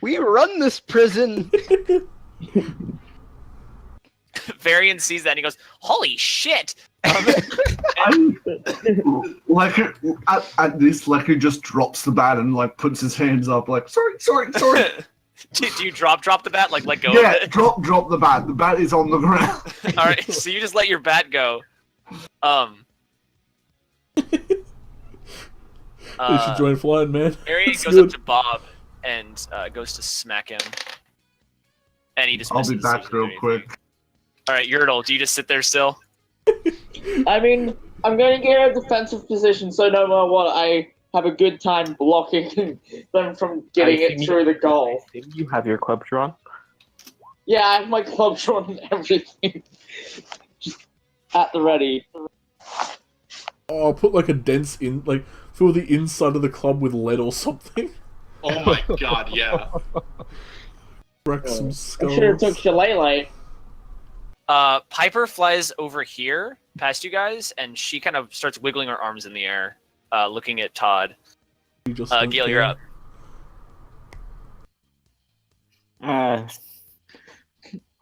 We run this prison. Varian sees that and he goes, "Holy shit!" Lecker, at this, Lecker just drops the bat and like puts his hands up, like sorry. do you drop the bat, like let go Yeah, of it? drop the bat. The bat is on the ground. All right, so you just let your bat go. You should join flying, man. Varian That's goes good. up to Bob and goes to smack him, and he just I'll misses. be back real quick. All right, Yertle, do you just sit there still? I mean, I'm going to get a defensive position, so no matter what, I have a good time blocking them from getting it through the goal. You have your club drawn? Yeah, I have my club drawn and everything. Just at the ready. Oh, I'll put like a dents in, like fill the inside of the club with lead or something. Oh my god, yeah. Crack some I skulls. should have took Shillelagh. Piper flies over here past you guys, and she kind of starts wiggling her arms in the air, looking at Todd. You just don't Gale, care. you're up.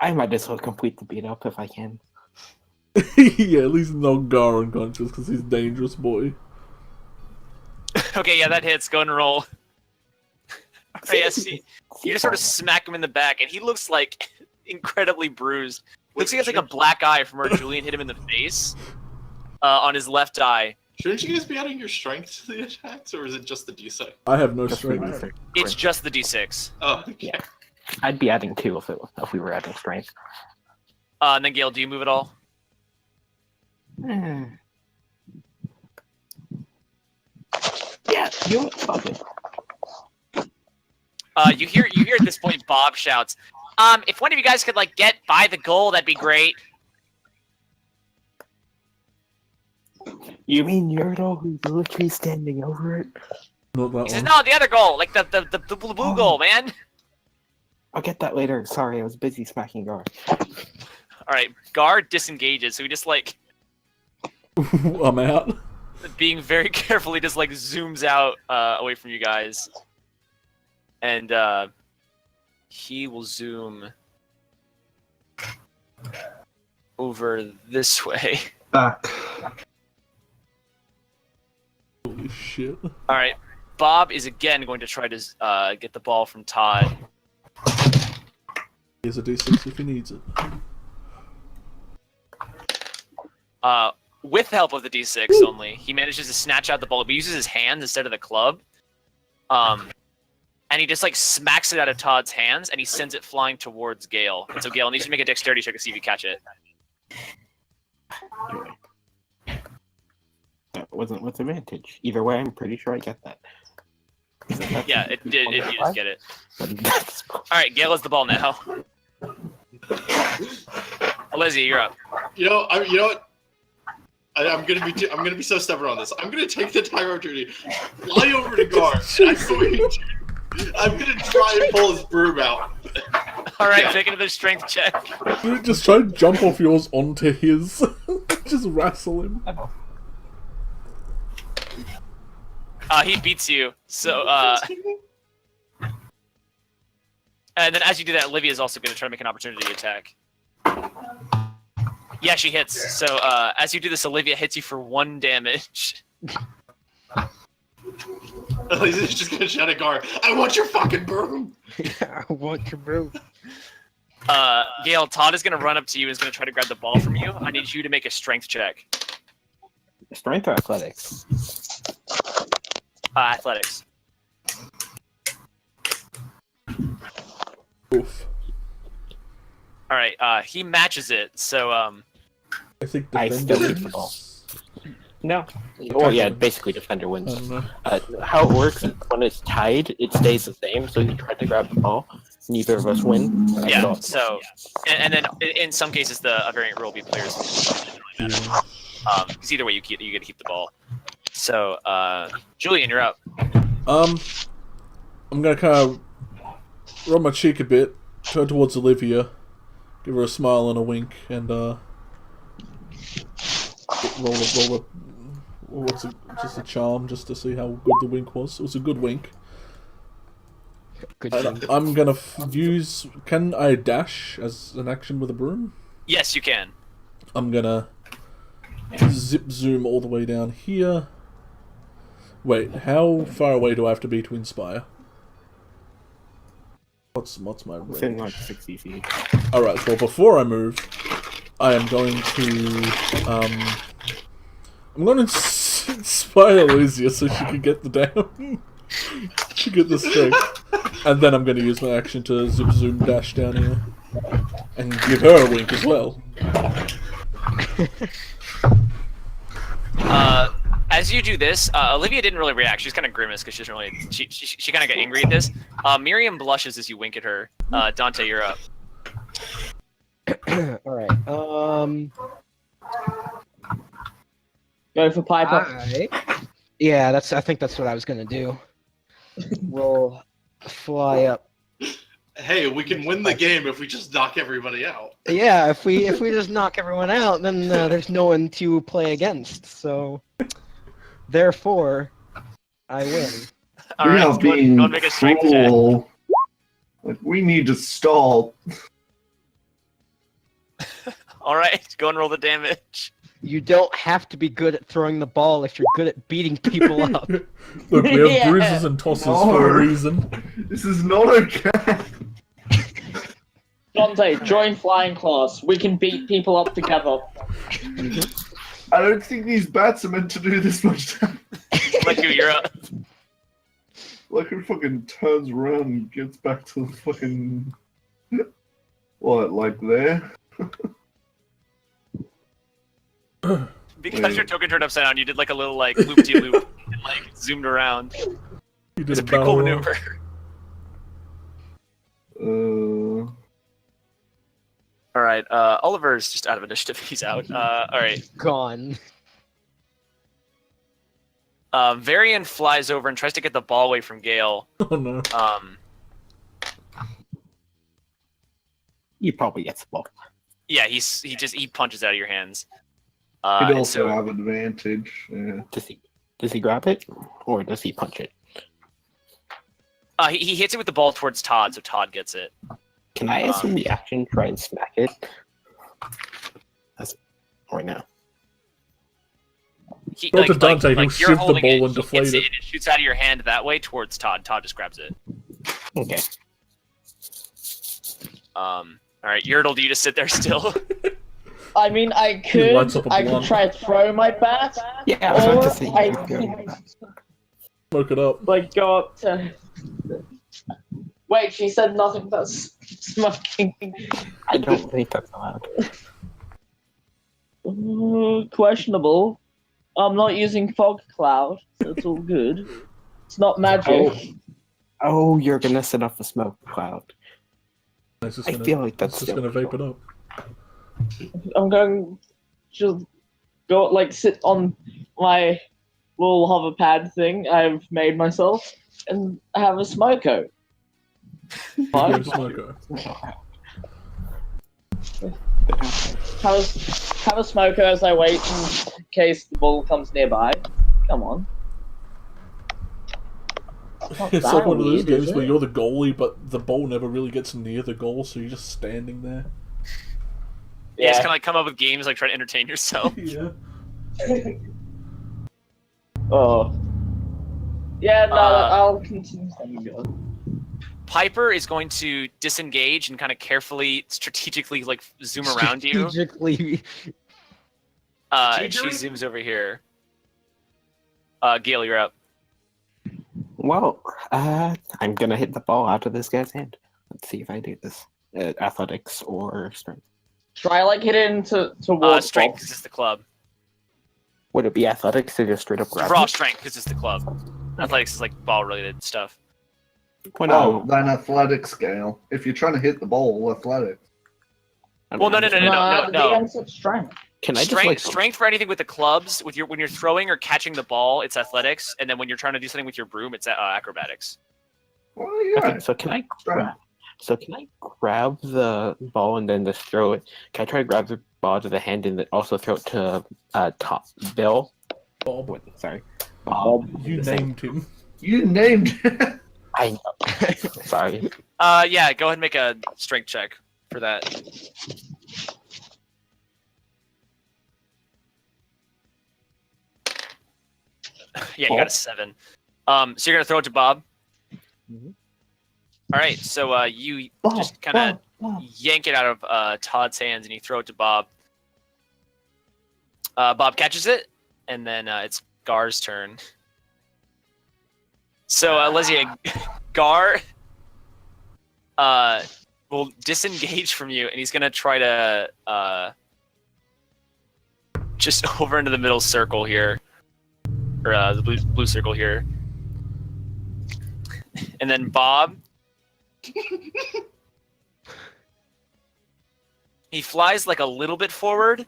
I might as well complete the beat up if I can. Yeah, at least knock Gar unconscious because he's a dangerous boy. Okay, yeah, that hits. Go ahead and roll. Okay, yes, you just sort of smack him in the back, and he looks like incredibly bruised. Looks like he has like a black eye from where Julian hit him in the face on his left eye. Shouldn't you guys be adding your strength to the attacks, or is it just the d6? I have no Just strength. It's just the d6. Oh, okay. Yeah. I'd be adding 2 if we were adding strength. And then Gale, do you move at all? Yeah, you know what? Fuck it. You hear at this point Bob shouts, if one of you guys could like get by the goal, that'd be great. You mean Yertle, who's literally standing over it? Not that He says, one. no, the other goal, like the blue goal, man. I'll get that later. Sorry, I was busy smacking Gar. Alright, Guard disengages, so he just like, I'm out. being very careful, he just like zooms out away from you guys. And he will zoom over this way. Back. Holy shit. Alright, Bob is again going to try to get the ball from Todd. Here's a d6 if he needs it. With the help of the d6 only, he manages to snatch out the ball, but he uses his hands instead of the club. And he just like smacks it out of Todd's hands, and he sends it flying towards Gale. And so Gale needs to make a dexterity check to see if you catch it. That wasn't with advantage. Either way, I'm pretty sure I get that. Yeah, it did. You just get it. All right, Gale has the ball now. Lizzie, you're up. You know what? I'm gonna be so stubborn on this. I'm gonna take the time opportunity, fly over to Gar, and I'm gonna try and pull his broom out. All right, make another strength check. Just try to jump off yours onto his. Just wrestle him. He beats you. So, and then as you do that, Olivia is also going to try to make an opportunity attack. Yeah, she hits. So, as you do this, Olivia hits you for 1 damage. He's just gonna shout at Gar, I want your fucking broom! I want your bro. Gale, Todd is going to run up to you and is going to try to grab the ball from you. I need you to make a strength check. Strength or athletics? Athletics. Oof. All right, he matches it. So, I think I defender still need the wins. ball. No. Well, yeah, basically defender I wins. don't know. How it works is when it's tied, it stays the same. So you try to grab the ball, neither of us win. yeah. So, and then in some cases, a variant rule will be players. It doesn't really matter. Because either way, you get to keep the ball. So, Julian, you're up. I'm gonna kind of rub my cheek a bit, turn towards Olivia, give her a smile and a wink, and roll just a charm, just to see how good the wink was. It was a good wink. Good And job. I'm gonna use. Can I dash as an action with a broom? Yes, you can. I'm gonna zip zoom all the way down here. Wait, how far away do I have to be to inspire? What's my Within like range? 60 feet. Alright, so before I move, I am going to I'm going to inspire Elysia so she can get the down. She get the strength. And then I'm going to use my action to zip zoom dash down here. And give her a wink as well. As you do this, Olivia didn't really react. She's kind of grimace because she doesn't really. She kind of got angry at this. Miriam blushes as you wink at her. Dante, you're up. All right. Go for Piper. Yeah, I think that's what I was gonna do. We'll fly up. Hey, we can win the game if we just knock everybody out. Yeah, if we just knock everyone out, then there's no one to play against. So, therefore, I win. All We right, are being go and make a strength check. cruel. Like, we need to stall. All right, go and roll the damage. You don't have to be good at throwing the ball if you're good at beating people up. Look, we have Yeah. bruises and tosses for a reason. This is not okay. Dante, join flying class. We can beat people up together. I don't think these bats are meant to do this much damage. Like you're up. Like, it fucking turns around and gets back to the fucking... What, like there? Because your token turned upside down, you did like a little like loop-de-loop and like zoomed around. You did It's a pretty cool maneuver. All right, Oliver's just out of initiative. He's out. All right. Gone. Varian flies over and tries to get the ball away from Gale. Oh no. You probably get the ball. Yeah, he punches out of your hands. He'd and also so- have advantage. Yeah. Does he grab it, or does he punch it? he hits it with the ball towards Todd, so Todd gets it. Can I ask him the action, try and smack it? That's right now. He, Go to Dante, he'll you're shift the holding ball it, and he deflate hits it. and it shoots out of your hand that way towards Todd. Todd just grabs it. Okay. All right, Yertle, do you just sit there still? I mean, I lights up could a blunt. try to throw my bat, Yeah, I was about to or say. I you could Smoke it up. like go up to. Wait, she said nothing about smoking. I don't think that's allowed. Questionable. I'm not using fog cloud, so it's all good. It's not magic. Oh, you're gonna set off a smoke cloud. It's just I gonna, feel like that's it's just gonna vape it up. I'm going to go like sit on my little hover pad thing I've made myself and have a smoko. Go smoker. Have a smoko as I wait in case the ball comes nearby. Come on. Not It's that like one of those weird, games is where it? you're the goalie, but the ball never really gets near the goal, so you're just standing there. You just Yeah. kind of like come up with games like try to entertain yourself. Yeah. Oh. Yeah, no, Uh, I'll continue. Go. Piper is going to disengage and kind of carefully, strategically like zoom around you. Strategically. And she zooms over here. Gale, you're up. Well, I'm gonna hit the ball out of this guy's hand. Let's see if I do this. Athletics or strength? Try like hit it into towards Strength, Bob. because it's the club. Would it be athletics to just straight up grab Raw it? strength, because it's the club. Athletics is like ball-related stuff. Why Oh, not? then athletics scale. If you're trying to hit the ball, athletics. I mean, Well, no. The DM said strength. Can I just Strength, like strength for anything with the clubs. With when you're throwing or catching the ball, it's athletics, and then when you're trying to do something with your broom, it's acrobatics. Well, yeah. Okay, so can I grab? So can I grab the ball and then just throw it? Can I try to grab the ball to the hand and then also throw it to top Bill? Bob. What, sorry, Bob. You The same. named him. You named it. I sorry. Yeah, go ahead and make a strength check for that. Yeah, you got a 7. So you're gonna throw it to Bob. Mhm. All right, so you just kind of yank it out of Todd's hands and you throw it to Bob. Bob catches it, and then it's Gar's turn. So Lesia, Gar will disengage from you, and he's gonna try to just over into the middle circle here, or the blue circle here, and then Bob. He flies like a little bit forward,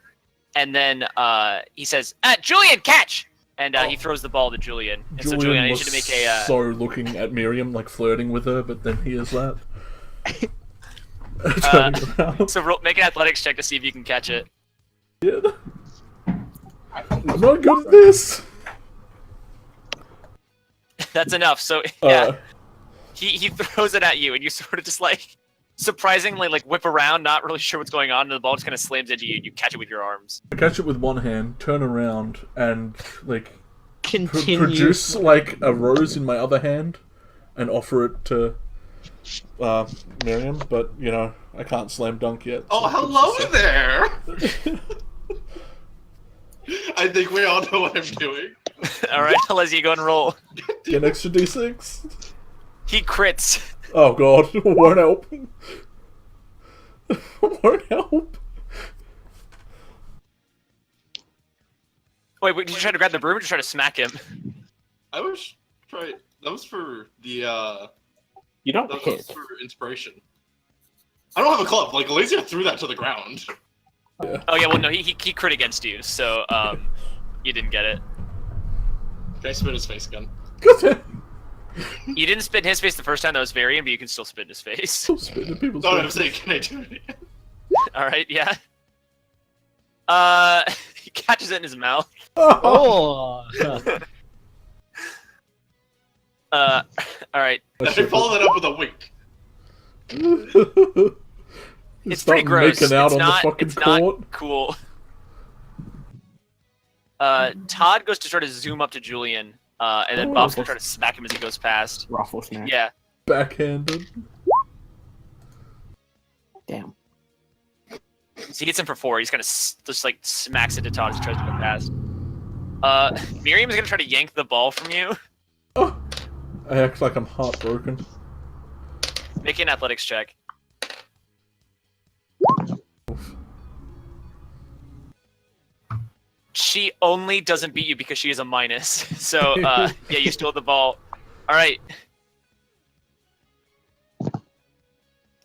and then he says, "Julian, catch!" And he throws the ball to Julian. And so Julian, I need you to make a. So looking at Miriam, like flirting with her, but then hears that. Turning around. So make an athletics check to see if you can catch it. Yeah. I'm not good at this. That's enough. So yeah, he throws it at you, and you sort of just like surprisingly like whip around, not really sure what's going on, and the ball just kind of slams into you, and you catch it with your arms. I catch it with one hand, turn around, and like Continue. produce like a rose in my other hand, and offer it to Miriam. But you know, I can't slam dunk yet. Oh, hello there! I think we all know what I'm doing. All right, Lesia, go and roll. Get an extra d6. He crits. Oh god, won't help. Won't help. Wait, did you try to grab the broom or did you try to smack him? I was trying. That was for the. You don't That hit. was for inspiration. I don't have a club. Like Laser threw that to the ground. Oh yeah, well no, he crit against you, so you didn't get it. Can I spit his face again? You didn't spit in his face the first time. That was Varian, but you can still spit in his face. Stop spitting in people's No, I'm faces. saying, can I do it again? All right, yeah. He catches it in his mouth. Oh. All right. I follow that up with a wink. It's pretty gross. Making out It's on not. the fucking It's court. not cool. Todd goes to try to zoom up to Julian, and then Bob's gonna try to smack him as he goes past. Raffle smack. Yeah. Backhanded. Damn. So he hits him for 4. He's gonna just like smacks it to Todd as he tries to go past. Miriam is gonna try to yank the ball from you. Oh, I act like I'm heartbroken. Make an athletics check. She only doesn't beat you because she is a minus. So, yeah, you stole the ball. All right.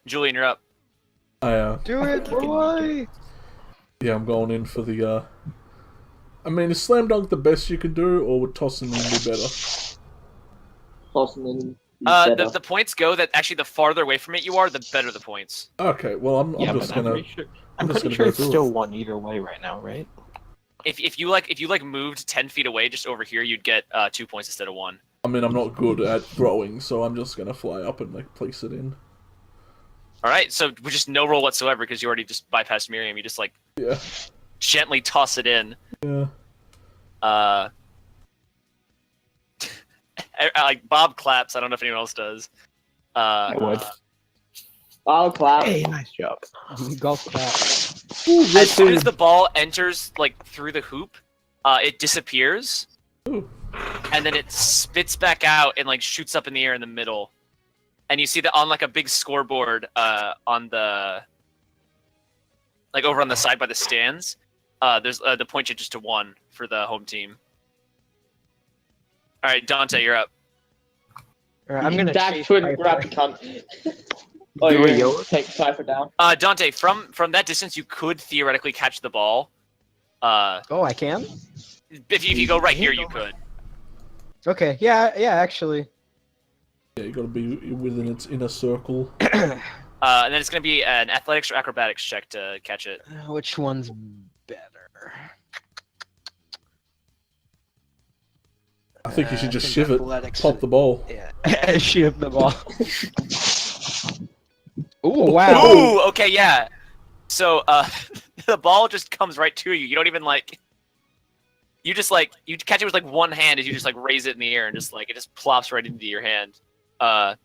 Julian, you're up. Do it, boy! Yeah, I'm going in for the, I mean, is slam dunk the best you can do, or would tossing in be better? Tossing in. The points go that actually the farther away from it you are, the better the points. Okay, well, I'm just gonna... I'm just pretty gonna sure go it's through still it. 1 either way right now, right? If you moved 10 feet away just over here, you'd get 2 points instead of 1. I mean, I'm not good at throwing, so I'm just gonna fly up and, like, place it in. All right, so with just no roll whatsoever because you already just bypassed Miriam. You just like Yeah. gently toss it in. Yeah. Like Bob claps. I don't know if anyone else does. I would. I'll clap. Hey, nice job. Golf clap. As soon as the ball enters like through the hoop, it disappears, Ooh. and then it spits back out and like shoots up in the air in the middle, and you see that on like a big scoreboard on the like over on the side by the stands. There's the point changes to 1 for the home team. All right, Dante, you're up. Alright, I'm gonna dash chase to it Piper. and grab the cunt. Oh, Do you're a gonna yo- take Cypher down. Dante, from that distance, you could theoretically catch the ball. Oh, I can? If you go right here, you could. Okay, yeah, actually. Yeah, you gotta be within its inner circle. And then it's going to be an athletics or acrobatics check to catch it. Which one's better? I think you should just think shiv it. athletics- Pop the ball. Yeah, shiv the ball. Ooh, wow. Ooh, okay, yeah. So, the ball just comes right to you. You don't even like. You just like you catch it with like one hand as you just like raise it in the air and just like it just plops right into your hand. Yeah,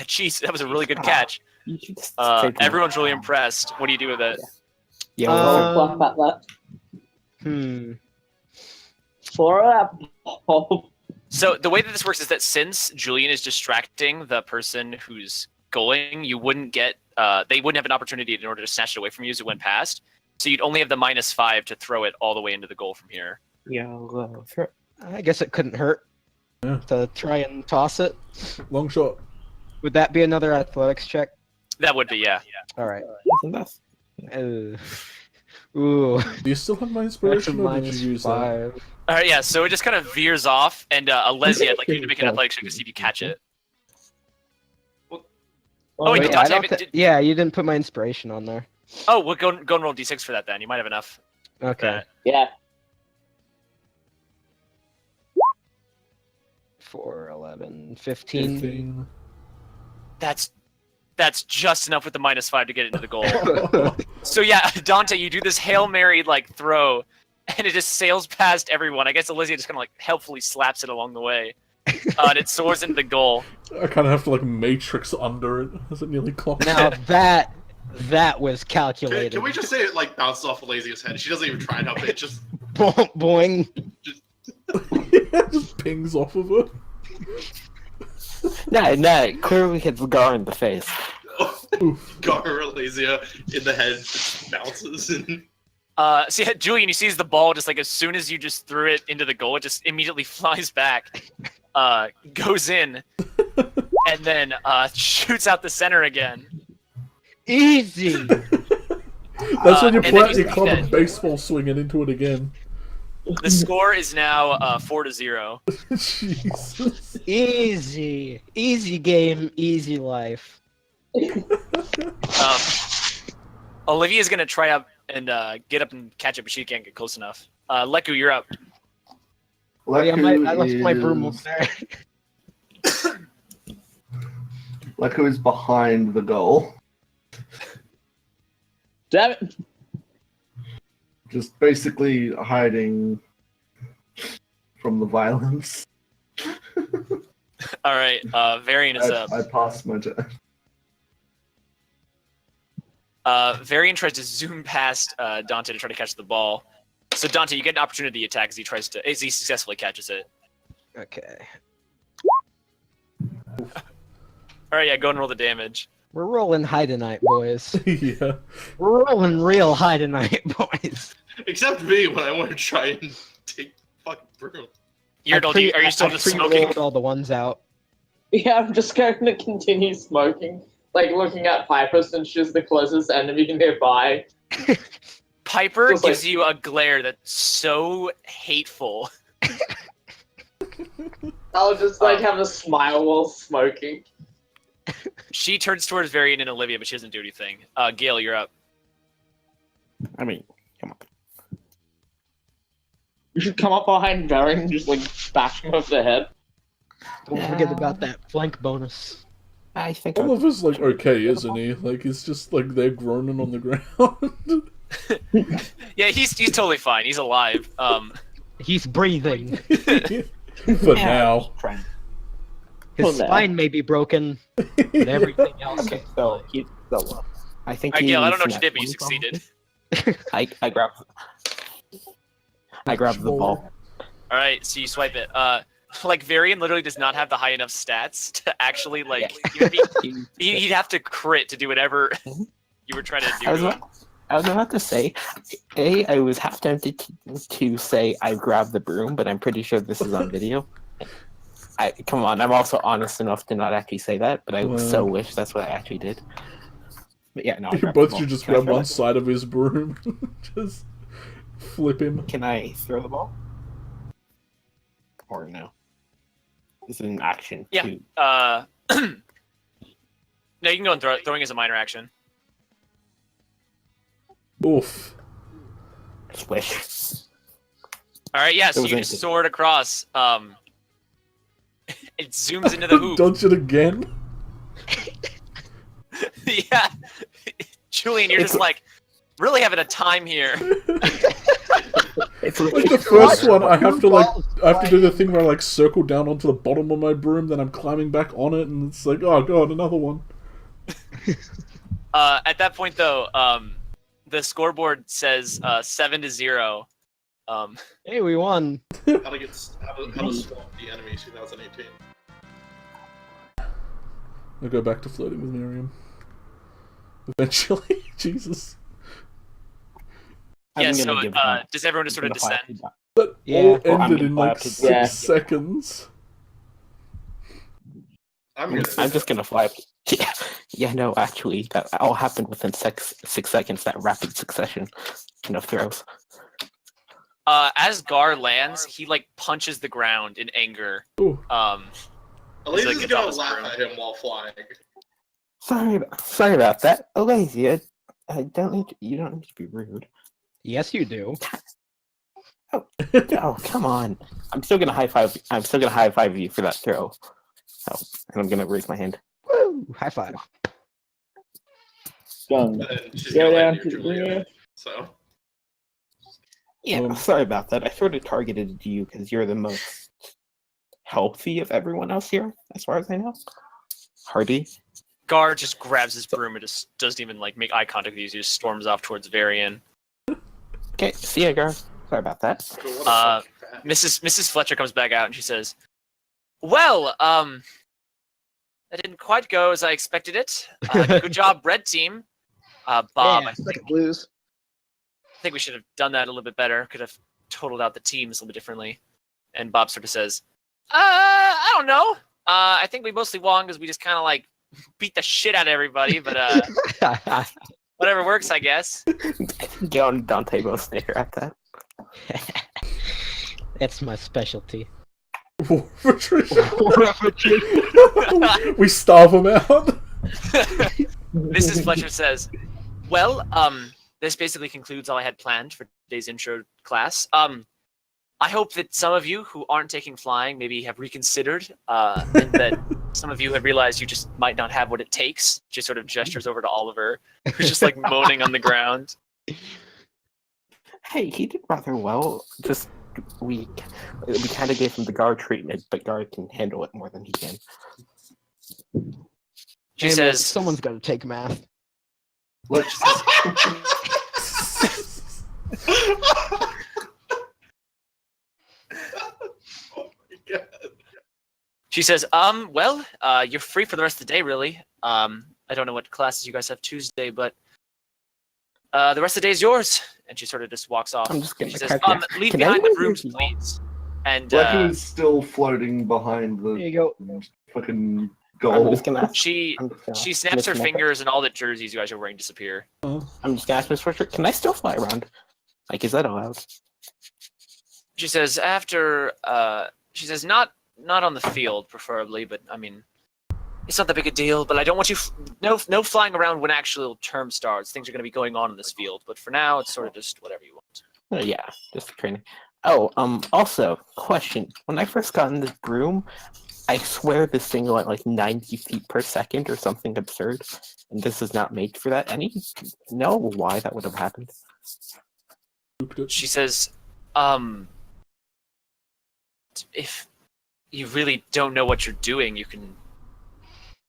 jeez, that was a really good catch. You should just take the- Everyone's really impressed. What do you do with it? Yeah, Clap at that. Hmm. For that ball. So the way that this works is that since Julian is distracting the person who's goaling, you wouldn't get they wouldn't have an opportunity in order to snatch it away from you as it went past. So you'd only have the -5 to throw it all the way into the goal from here. yeah, I'll throw. I guess it couldn't hurt Yeah. to try and toss it. Long shot. Would that be another athletics check? That would be, yeah. All right. That's Ooh. Do you still have my That's a inspiration, or did you use that? -5. All right, yeah. So it just kind of veers off, and Alessia, I'd like you to make an athletics check to see if you catch it. Oh, wait, Wait, did I Dante don't have it? thi- Yeah, you didn't put my inspiration on there. Oh, we'll go and roll d6 for that then. You might have enough. Okay. Yeah. 4, 11, 15. 15. That's just enough with the -5 to get it into the goal. So yeah, Dante, you do this Hail Mary like throw, and it just sails past everyone. I guess Olivia just kind of like helpfully slaps it along the way, and it soars into the goal. I kind of have to like matrix under it as it nearly clocks. Now that was calculated. Can we just say it like bounced off Lazy's head? She doesn't even try and help it. Just Boing. It just pings off of her. Nah, clearly hits Gar in the face. Gar Lasia in the head just bounces and So yeah, Julian, you see the ball just like as soon as you just threw it into the goal, it just immediately flies back, goes in, and then shoots out the center again. Easy. That's when you and then plant you your club see and that- baseball swinging into it again. The score is now 4-0. Jesus. Easy game, easy life. Olivia's gonna try up and get up and catch it, but she can't get close enough. Leku, you're up. Oh, yeah, I left my broom is- up there. Leku is behind the goal, Damn it. just basically hiding from the violence. All right, Varian is up. I passed my turn. Varian tries to zoom past Dante to try to catch the ball. So Dante, you get an opportunity attack as he successfully catches it. Okay. All right, yeah, go and roll the damage. We're rolling hide tonight, boys. Yeah. We're rolling real hide tonight, boys. except me when I want to try and take fucking broom. Are you still I just pre-rolled smoking? all the ones out. Yeah, I'm just going to continue smoking. Like looking at Piper since she's the closest enemy nearby. Piper Just like- gives you a glare that's so hateful. I'll just like have a smile while smoking. She turns towards Varian and Olivia, but she doesn't do anything. Gale, you're up. I mean, come on. You should come up behind Baron and just like bash him over the head. Don't forget about that flank bonus. I think All of us like okay, isn't he? Like he's just like they're groaning on the ground. Yeah, he's totally fine. He's alive. He's breathing. For now. Friend. His Well, no. spine may be broken, but everything else. Okay, is so fine. he. So, I think. All right, Gale, I don't know what you snapped did, but you one succeeded. ball. I grabbed the ball. All right, so you swipe it. Like Varian literally does not have the high enough stats to actually like. He'd have to crit to do whatever you were trying to do. I was about to say, I was half tempted to say I grabbed the broom, but I'm pretty sure this is on video. Come on, I'm also honest enough to not actually say that, but I so wish that's what I actually did. But yeah, no. I You grabbed the both ball. should just Can I grab throw one it? side of his broom. Just flip him. Can I throw the ball? Or no? This is an action. Yeah. too. No, you can go and throw it. Throwing is a minor action. Oof. Swish. All right, yeah. So was you just anything. soared across. It zooms into the hoop. Dodge it again. Yeah, Julian, you're just like really having a time here. It's Like the first one, I have to do the thing where I like circle down onto the bottom of my broom, then I'm climbing back on it, and it's like, oh god, another one. At that point, though, the scoreboard says 7-0. Hey, we won. How to swamp the enemy 2018. I go back to flirting with Miriam. Eventually, Jesus. Yeah. I'm So gonna give him- does everyone just sort of I'm gonna descend? That Yeah. all Well, ended I'm in like glad to- 6 yeah. seconds. I'm just gonna fly up. Yeah, no, actually, that all happened within 6 seconds. That rapid succession of throws. As Gar lands, he like punches the ground in anger. Ooh. Elise like is it's off gonna his laugh broom. at him while flying. Sorry about that, Alazia. You don't need to be rude. Yes, you do. Oh, come on! I'm still gonna high five. I'm still gonna high five you for that throw. Oh, and I'm gonna raise my hand. Woo! High five. Gun. And then she's Go gonna down land to near Julia. Julia. So Yeah, sorry about that. I sort of targeted you because you're the most healthy of everyone else here, as far as I know. Hardy. Gar just grabs his broom and just doesn't even like make eye contact with you. He just storms off towards Varian. Okay, see ya, girl. Sorry about that. but what a fucking fat. Mrs. Fletcher comes back out and she says, "Well, that didn't quite go as I expected it. Good job, red team. Bob, Yeah, I second blues. think we should have done that a little bit better. Could have totaled out the teams a little bit differently." And Bob sort of says, I don't know. I think we mostly won because we just kind of like beat the shit out of everybody, but whatever works, I guess." Joe and Dante both stare at that. That's my specialty. War of attrition. We starve them out. Mrs. Fletcher says, "Well, this basically concludes all I had planned for today's intro class. I hope that some of you who aren't taking flying maybe have reconsidered, and that some of you have realized you just might not have what it takes." She sort of gestures over to Oliver, who's just like moaning on the ground. Hey, he did rather well. Just we kind of gave him the guard treatment, but guard can handle it more than he can. She Hey, man, says, someone's got to take math. Let's Oh my god. She says, well, you're free for the rest of the day, really. I don't know what classes you guys have Tuesday, but the rest of the day is yours." And she sort of just walks off. I'm just gonna She says, crack you. leave Can behind the anyone brooms, hear you? please. And Fletcher is still floating behind There the you go. fucking I'm goal. just gonna ask. she I'm just gonna she ask snaps her Miss Mecca- fingers, and all the jerseys you guys are wearing disappear. I'm just gonna ask Miss Fletcher, can I still fly around? Like, is that allowed? She says, she says, not on the field, preferably, but I mean, it's not that big a deal. But I don't want you, no flying around when actual term starts. Things are going to be going on in this field, but for now, it's sort of just whatever you want. Yeah, just training. Oh, also, question. When I first got in this broom, I swear this thing went like 90 feet per second or something absurd, and this is not made for that. Any know why that would have happened? She says, if you really don't know what you're doing,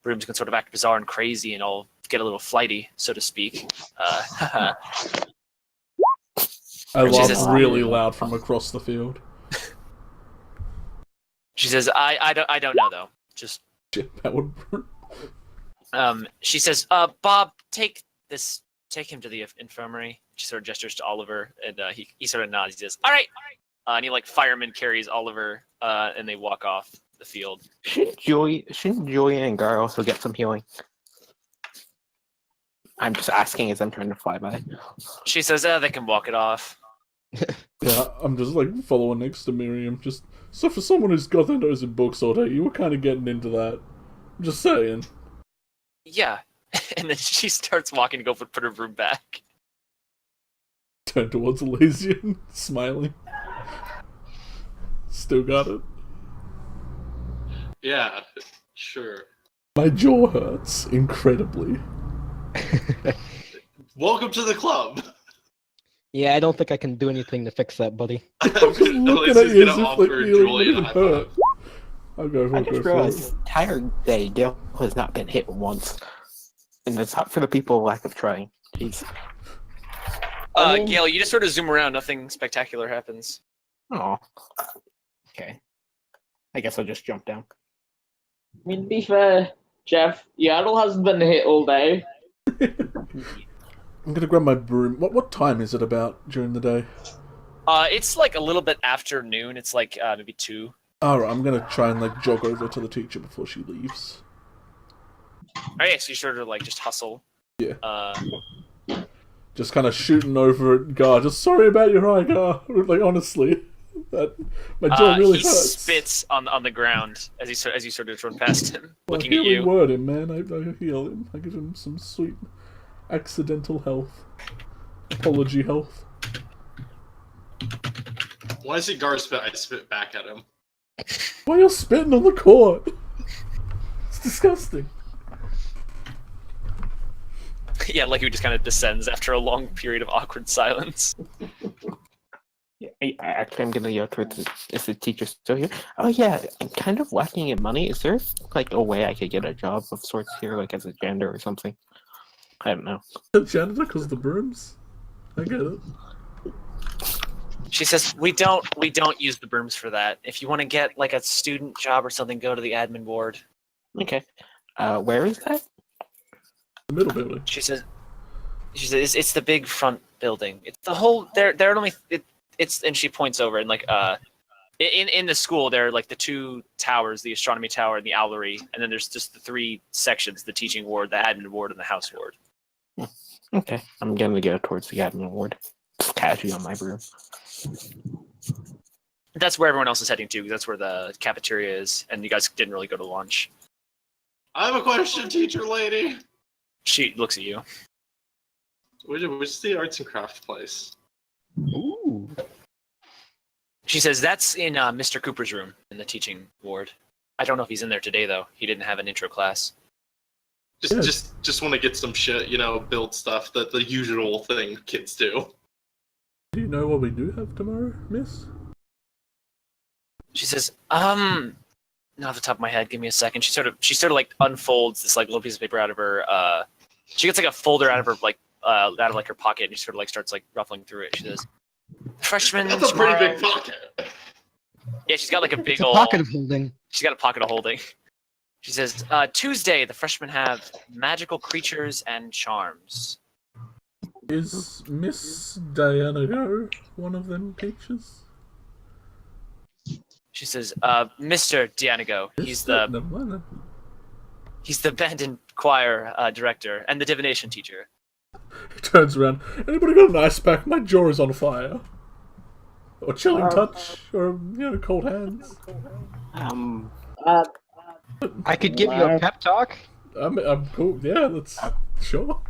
brooms can sort of act bizarre and crazy and all get a little flighty, so to speak. I laugh Jesus. really loud from across the field. She says, I don't know though. Just Shit, that would. she says, Bob, take him to the infirmary. She sort of gestures to Oliver, and he sort of nods. He says, all right. And he like fireman carries Oliver, and they walk off the field. Shouldn't Julia and Gar also get some healing? I'm just asking as I'm trying to fly by. She says, they can walk it off. Yeah, I'm just like following next to Miriam. Just so for someone who's got their nose in books all day, you were kind of getting into that. I'm just saying. Yeah. And then she starts walking to go put her broom back. Turn towards Elysian, smiling. Still got it. Yeah, sure. My jaw hurts incredibly. Welcome to the club. Yeah, I don't think I can do anything to fix that, buddy. I'm Just gonna, looking Elise's at you gonna as if offer like you Julian wouldn't a even high hurt. five. I'll go I for just realized this entire day Dale has not been hit once. And it's not for the people lack of trying. Jeez. Gale, you just sort of zoom around. Nothing spectacular happens. Oh. Okay. I guess I'll just jump down. I mean, to be fair, Jeff, Yaddle hasn't been hit all day. I'm gonna grab my broom. What time is it about during the day? It's like a little bit after noon. It's like maybe 2. Alright, I'm gonna try and like jog over to the teacher before she leaves. Alright, so you sort of like just hustle. Yeah. Uh, Just kind of shooting over at Gar. Just sorry about your eye, Gar. Like honestly, that my jaw really he hurts. spits on the ground as you sort of run past him, looking I at you. word him, man. I heal him. I give him some sweet accidental health. Apology health. When I see Gar spit, I spit back at him. Why are you spitting on the court? It's disgusting. Yeah, like he just kind of descends after a long period of awkward silence. Actually, I'm gonna go towards is the teacher still here? Oh yeah, I'm kind of lacking in money. Is there like a way I could get a job of sorts here, like as a janitor or something? I don't know. Janitor, because of the brooms? I get it. She says, "We don't use the brooms for that. If you want to get like a student job or something, go to the admin ward." Okay. Where is that? The middle building. She says, it's the big front building. It's the whole. They're only. It's and she points over and like in the school there are like the 2 towers, the astronomy tower and the owlery, and then there's just the 3 sections: the teaching ward, the admin ward, and the house ward. Okay, I'm gonna go towards the admin ward. Casually on my broom. That's where everyone else is heading to, because that's where the cafeteria is, and you guys didn't really go to lunch. I have a question, teacher lady. She looks at you. Which is the arts and craft place? Ooh. She says, that's in Mr. Cooper's room in the teaching ward. I don't know if he's in there today, though. He didn't have an intro class. Just want to get some shit, build stuff, the usual thing kids do. Do you know what we do have tomorrow, miss? She says, not off the top of my head, give me a second. She sort of like unfolds this like little piece of paper out of her, she gets like a folder out of her out of like her pocket, and she sort of like starts like ruffling through it. She says, "Freshman, That's a pretty big pocket. Yeah, she's got like a big It's a old pocket of holding. She's got a pocket of holding. She says, Tuesday, the freshmen have magical creatures and charms. Is Miss Diana Go one of them teachers? She says, Mr. Dianago, he's the band and choir director and the divination teacher. He turns around. Anybody got an ice pack? My jaw is on fire. Or chilling touch, or cold hands. I could give you a pep talk. I'm cool. Yeah, that's sure.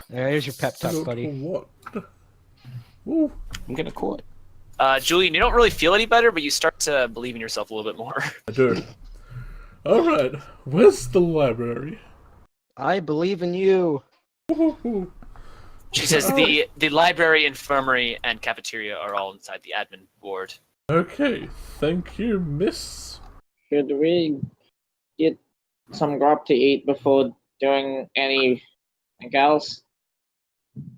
There's your pep talk, buddy. What? Ooh. I'm gonna call it. Julian, you don't really feel any better, but you start to believe in yourself a little bit more. I do. Alright, where's the library? I believe in you. Ooh. She says the library, infirmary, and cafeteria are all inside the admin ward. Okay, thank you, miss. Should we get some grub to eat before doing anything else?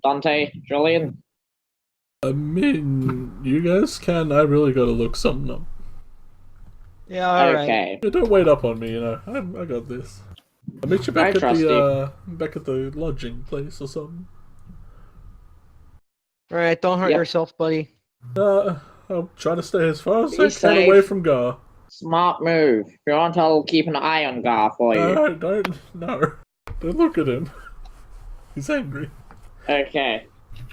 Dante, Julian? I mean, you guys can. I really gotta look something up. Yeah, alright. Okay. Yeah, don't wait up on me, I got this. I'll meet you back at the lodging place or something. Alright, don't hurt Yep. yourself, buddy. I'll try to stay as far as Be I can safe. away from Gar. Smart move. If you want, I'll keep an eye on Gar for you. Don't look at him. He's angry. Okay.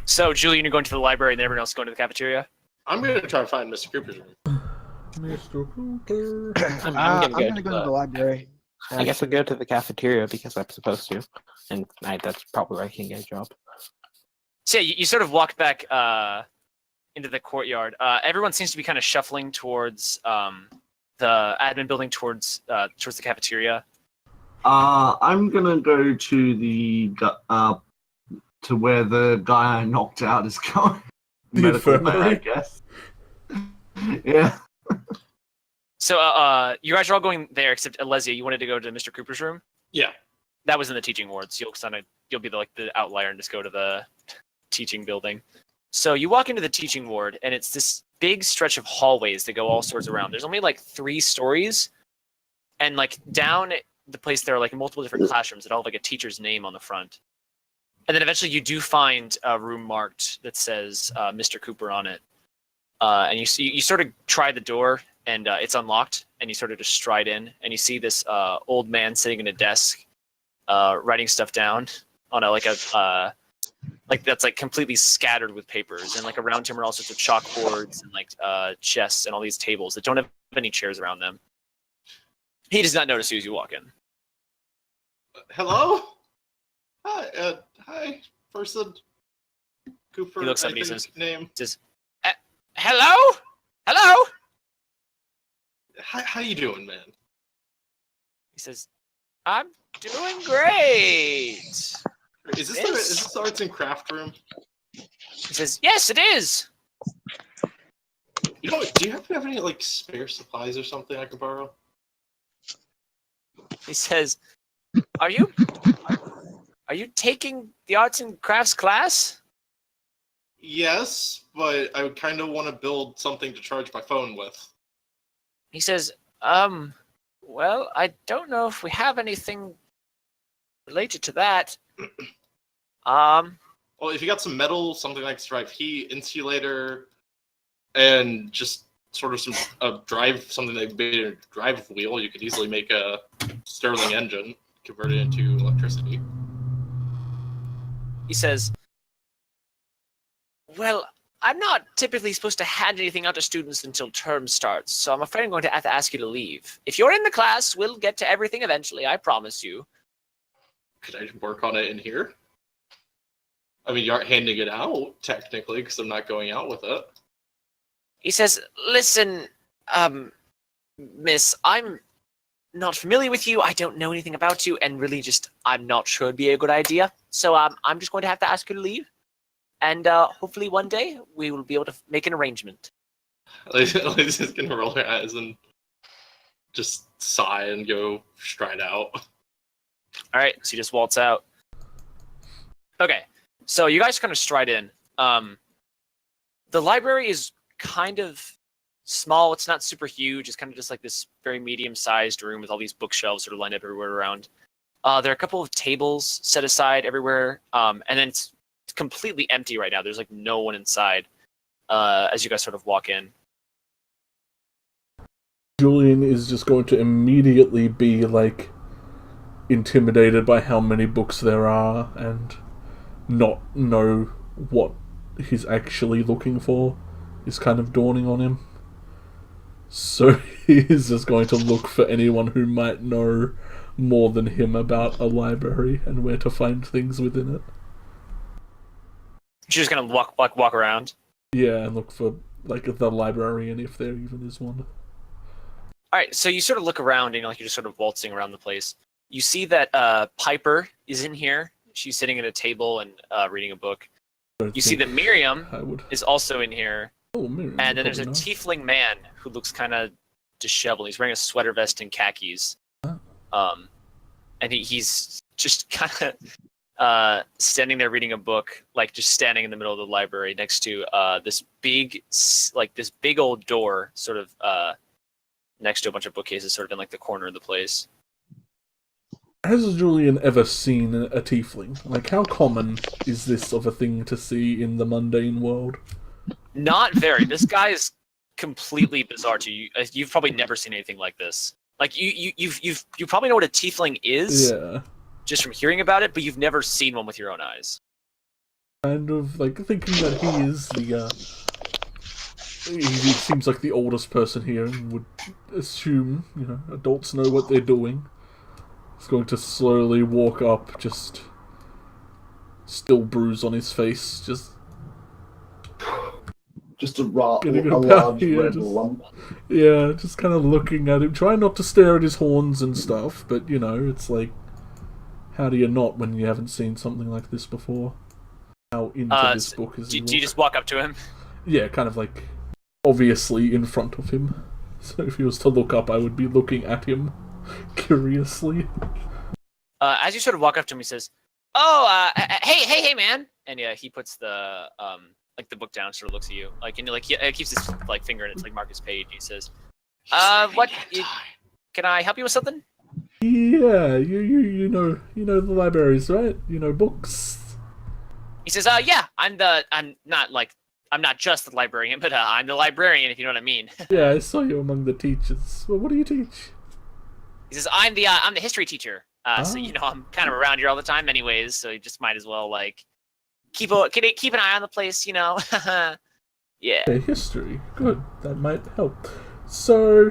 So, Julian, you're going to the library, and everyone else is going to the cafeteria? I'm gonna try to find Mr. Cooper's room. Mr. Cooper. I'm I'm gonna go to the library. I guess I'll go to the cafeteria because I'm supposed to, and that's probably where I can get a job. So yeah, you sort of walk back into the courtyard. Everyone seems to be kind of shuffling towards the admin building, towards the cafeteria. I'm gonna go to to where the guy I knocked out is going. The Medical bay, I infirmary? guess. Yeah. So you guys are all going there except Alesia. You wanted to go to Mr. Cooper's room. Yeah. That was in the teaching ward, so you'll be the outlier and just go to the teaching building. So you walk into the teaching ward, and it's this big stretch of hallways that go all sorts around. There's only like 3 stories, and like down the place there are like multiple different classrooms that all have like a teacher's name on the front. And then eventually you do find a room marked that says Mr. Cooper on it. And you sort of try the door, and it's unlocked, and you sort of just stride in, and you see this old man sitting in a desk, writing stuff down on that's like completely scattered with papers, and like around him are all sorts of chalkboards and like chests and all these tables that don't have any chairs around them. He does not notice you as you walk in. Hello? Hi, person. Cooper, He looks up I and he think says- name. Says, "Hello, hello." How you doing, man? He says, "I'm doing great." Is this the arts and craft room? He says, "Yes, it is." You know, do you happen to have any like spare supplies or something I could borrow? He says, "Are you taking the arts and crafts class?" Yes, but I would kind of want to build something to charge my phone with. He says, well, I don't know if we have anything related to that. Well, if you got some metal, something like to drive heat, insulator, and just sort of some something like a drive wheel, you could easily make a Stirling engine, convert it into electricity. He says, "Well, I'm not typically supposed to hand anything out to students until term starts, so I'm afraid I'm going to have to ask you to leave. If you're in the class, we'll get to everything eventually, I promise you." Could I work on it in here? I mean, you aren't handing it out, technically, because I'm not going out with it. He says, "Listen, miss, I'm not familiar with you, I don't know anything about you, and really just, I'm not sure it'd be a good idea. So I'm just going to have to ask you to leave. And hopefully one day we will be able to make an arrangement." Liz is gonna roll her eyes and just sigh and go stride out. All right, so you just waltz out. Okay, so you guys kind of stride in. The library is kind of small. It's not super huge. It's kind of just like this very medium-sized room with all these bookshelves sort of lined up everywhere around. There are a couple of tables set aside everywhere, and then it's completely empty right now. There's like no one inside as you guys sort of walk in. Julian is just going to immediately be like intimidated by how many books there are and not know what he's actually looking for is kind of dawning on him. So he is just going to look for anyone who might know more than him about a library and where to find things within it. She's just gonna walk around. Yeah, and look for like the librarian if there even is one. All right, so you sort of look around and you're just sort of waltzing around the place. You see that Piper is in here. She's sitting at a table and reading a book. You see that Miriam is also in here. Oh, Miriam. And then there's a tiefling man who looks kind of disheveled. He's wearing a sweater vest and khakis. And he's just kind of standing there reading a book, like just standing in the middle of the library next to this big old door, sort of next to a bunch of bookcases, sort of in like the corner of the place. Has Julian ever seen a tiefling? Like, how common is this of a thing to see in the mundane world? Not very. This guy is completely bizarre to you. You've probably never seen anything like this. Like you probably know what a tiefling is, Yeah. just from hearing about it, but you've never seen one with your own eyes. Kind of like thinking that he is the. He seems like the oldest person here, and would assume adults know what they're doing. He's going to slowly walk up, just still bruise on his face, just. Just a Getting a about large here, red just- lump. Yeah, just kind of looking at him. Try not to stare at his horns and stuff, but you know, it's like, how do you not when you haven't seen something like this before? How into this book is do he? you just walk up to him? Yeah, kind of like obviously in front of him. So if he was to look up, I would be looking at him curiously. As you sort of walk up to him, he says, "Oh, hey, man!" And yeah, he puts the like the book down, sort of looks at you, like, and like he keeps his like finger in its like Marcus Page. He says, what? Can I help you with something?" Yeah, you know the libraries, right? You know books. He says, "Yeah, I'm not just the librarian, but I'm the librarian, if you know what I mean." Yeah, I saw you among the teachers. Well, what do you teach? He says, I'm the history teacher. So you know I'm kind of around here all the time, anyways. So you just might as well like keep an eye on the place, you know. Yeah. Okay, history. Good. That might help. So,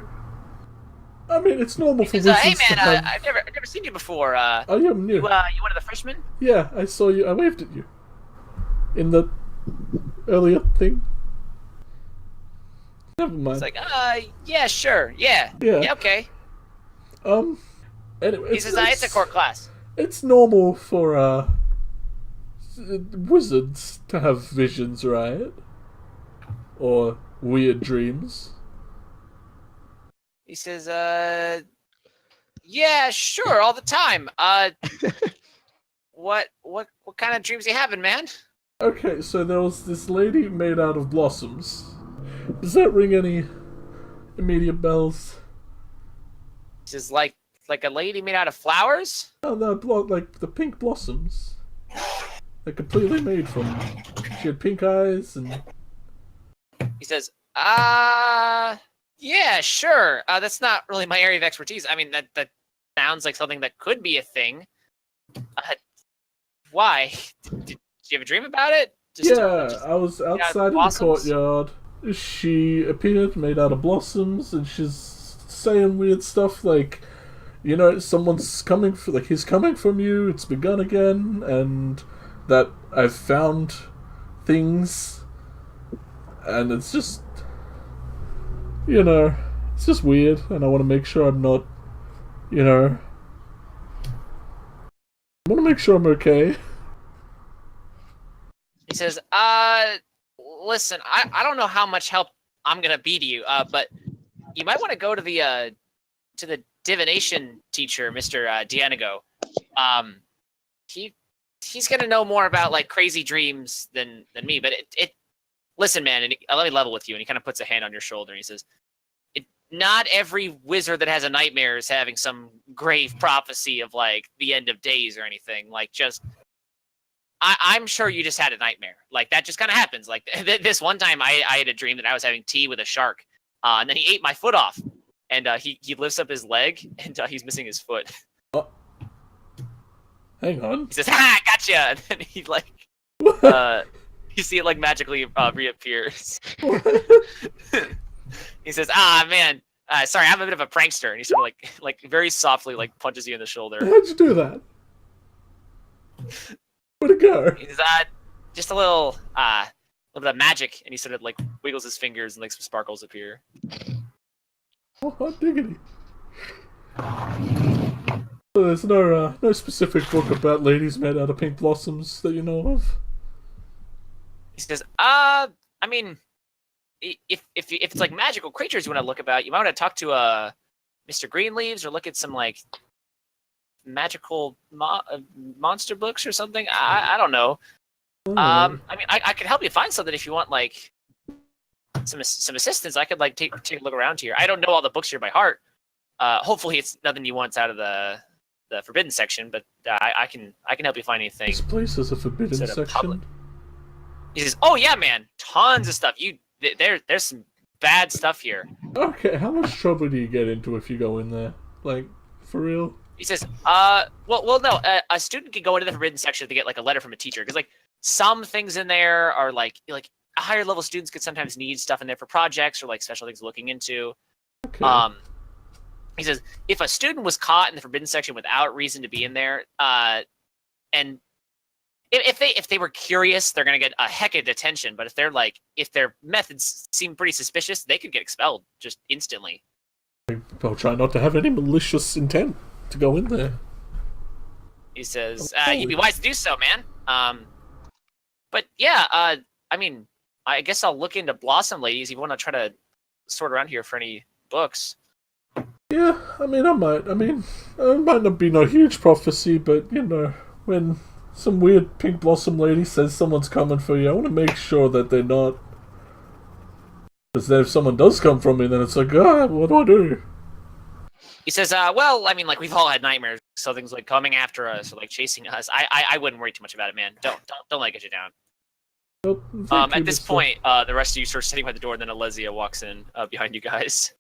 I mean, it's normal for He says, wizards "Hey to man, have... I've never seen you before. Oh, yeah, I'm new. You one of the freshmen?" Yeah, I saw you. I waved at you. In the earlier thing. Never mind. It's like, yeah, sure, yeah, Yeah. okay. Anyway, He says, it's a core class. It's normal for, wizards to have visions, right? Or weird dreams. He says, yeah, sure, all the time. What kind of dreams you having, man? Okay, so there was this lady made out of blossoms. Does that ring any immediate bells? He says, like a lady made out of flowers? Oh, no, like the pink blossoms. They're completely made from... She had pink eyes and... He says, yeah, sure. That's not really my area of expertise. I mean, that sounds like something that could be a thing. Why? Did you have a dream about it? I was outside in the courtyard. She appeared made out of blossoms, and she's saying weird stuff like, you know, someone's coming for, like, he's coming from you, it's begun again, and that I've found things, and it's just, you know, it's just weird, and I want to make sure I'm not, you know, I want to make sure I'm okay. He says, listen, I don't know how much help I'm gonna be to you, but you might want to go to the divination teacher, Mr. Dianigo. He's gonna know more about like crazy dreams than me. But it listen, man, and let me level with you. And he kind of puts a hand on your shoulder and he says, not every wizard that has a nightmare is having some grave prophecy of like the end of days or anything. Like just. I'm sure you just had a nightmare. Like, that just kind of happens. Like, this one time I had a dream that I was having tea with a shark, and then he ate my foot off. And he lifts up his leg, and he's missing his foot. Oh. Hang on. He says, "Ha, gotcha!" And then he, like, you see it, like, magically reappears. He says, man, sorry, I'm a bit of a prankster. And he sort of, like very softly, like, punches you in the shoulder. How'd you do that? Where'd it go? He says, just a little bit of magic, and he sort of like wiggles his fingers and like some sparkles appear. Oh, hot diggity. So there's no specific book about ladies made out of pink blossoms that you know of? He says, I mean, if it's like magical creatures you want to look about, you might want to talk to Mr. Greenleaves or look at some like magical monster books or something. I don't know. I mean, I could help you find something if you want, like some assistance. I could like take a look around here. I don't know all the books here by heart. Hopefully, it's nothing you want out of the forbidden section, but I can help you find anything. This place is a forbidden sort of section. public. He says, "Oh yeah, man, tons of stuff. There's some bad stuff here." Okay, how much trouble do you get into if you go in there? Like, for real? He says, well, no, a student can go into the forbidden section to get like a letter from a teacher, because like some things in there are like higher level students could sometimes need stuff in there for projects or like special things looking into. Okay. He says, if a student was caught in the forbidden section without reason to be in there, and if they were curious, they're gonna get a heck of detention. But if their methods seem pretty suspicious, they could get expelled just instantly. I'll try not to have any malicious intent to go in there. He says, "You'd be wise to do so, man." But yeah, I mean, I guess I'll look into Blossom Ladies. If you want to try to sort around here for any books. Yeah, I mean, it might not be no huge prophecy, but, when some weird pink blossom lady says someone's coming for you, I want to make sure that they're not. Because then if someone does come from me, then it's like, what do I do? He says, well, I mean, like, we've all had nightmares. Something's, like, coming after us or, like, chasing us. I wouldn't worry too much about it, man. Don't let it get you down. Well, At this point, the rest of you start sitting by the door, and then Alesia walks in behind you guys.